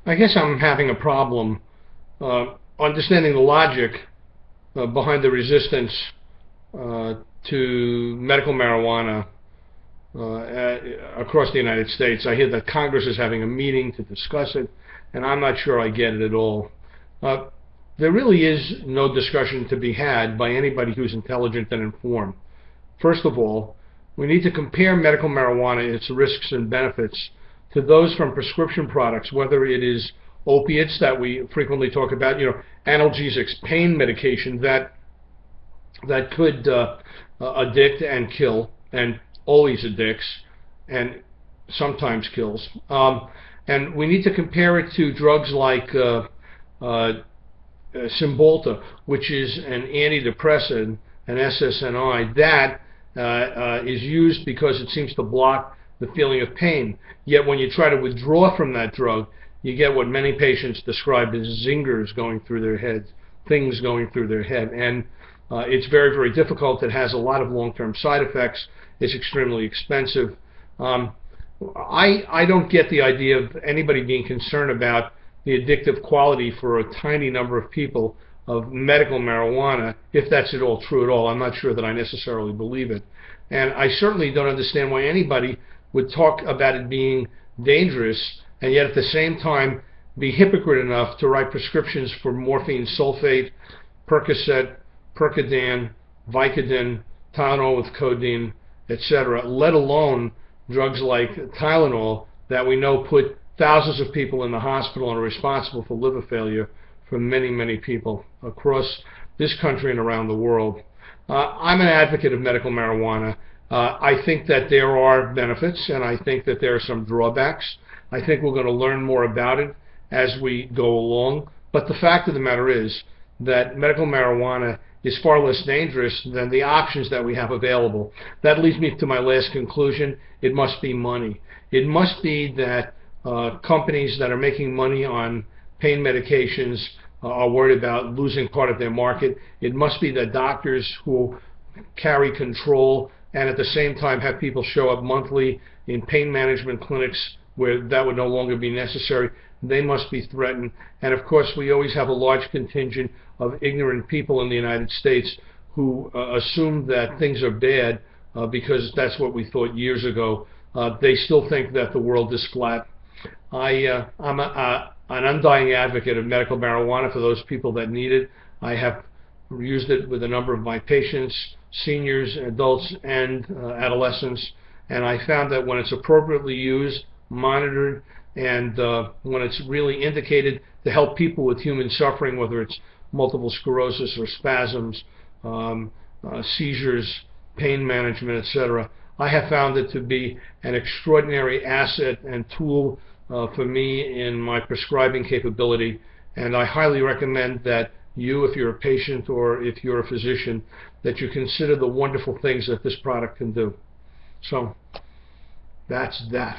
I guess I'm having a problem understanding the logic behind the resistance to medical marijuana across the United States. I hear that Congress is having a meeting to discuss it, and I'm not sure I get it at all. There really is no discussion to be had by anybody who's intelligent and informed. First of all, we need to compare medical marijuana, its risks and benefits, to those from prescription products, whether it is opiates that we frequently talk about, analgesics, pain medication that could addict and kill, and always addicts, and sometimes kills. And we need to compare it to drugs like Cymbalta, which is an antidepressant, an SSNI, that is used because it seems to block the feeling of pain. Yet when you try to withdraw from that drug, you get what many patients describe as zingers going through their heads, things going through their head. And it's very, very difficult. It has a lot of long-term side effects. It's extremely expensive. I don't get the idea of anybody being concerned about the addictive quality for a tiny number of people of medical marijuana, if that's at all true at all. I'm not sure that I necessarily believe it. And I certainly don't understand why anybody would talk about it being dangerous and yet at the same time be hypocrite enough to write prescriptions for morphine sulfate, Percocet, Percodan, Vicodin, Tylenol with codeine, etc., let alone drugs like Tylenol that we know put thousands of people in the hospital and are responsible for liver failure for many, many people across this country and around the world. I'm an advocate of medical marijuana. I think that there are benefits, and I think that there are some drawbacks. I think we're going to learn more about it as we go along. But the fact of the matter is that medical marijuana is far less dangerous than the options that we have available. That leads me to my last conclusion. It must be money. It must be that companies that are making money on pain medications are worried about losing part of their market. It must be that doctors who carry control and at the same time have people show up monthly in pain management clinics where that would no longer be necessary, they must be threatened. And of course, we always have a large contingent of ignorant people in the United States who assume that things are bad because that's what we thought years ago. They still think that the world is flat. I'm an undying advocate of medical marijuana for those people that need it. I have used it with a number of my patients, seniors, adults, and adolescents, and I found that when it's appropriately used, monitored, and when it's really indicated to help people with human suffering, whether it's multiple sclerosis or spasms, seizures, pain management, etc., I have found it to be an extraordinary asset and tool for me in my prescribing capability, and I highly recommend that you, if you're a patient or if you're a physician, that you consider the wonderful things that this product can do. So that's that.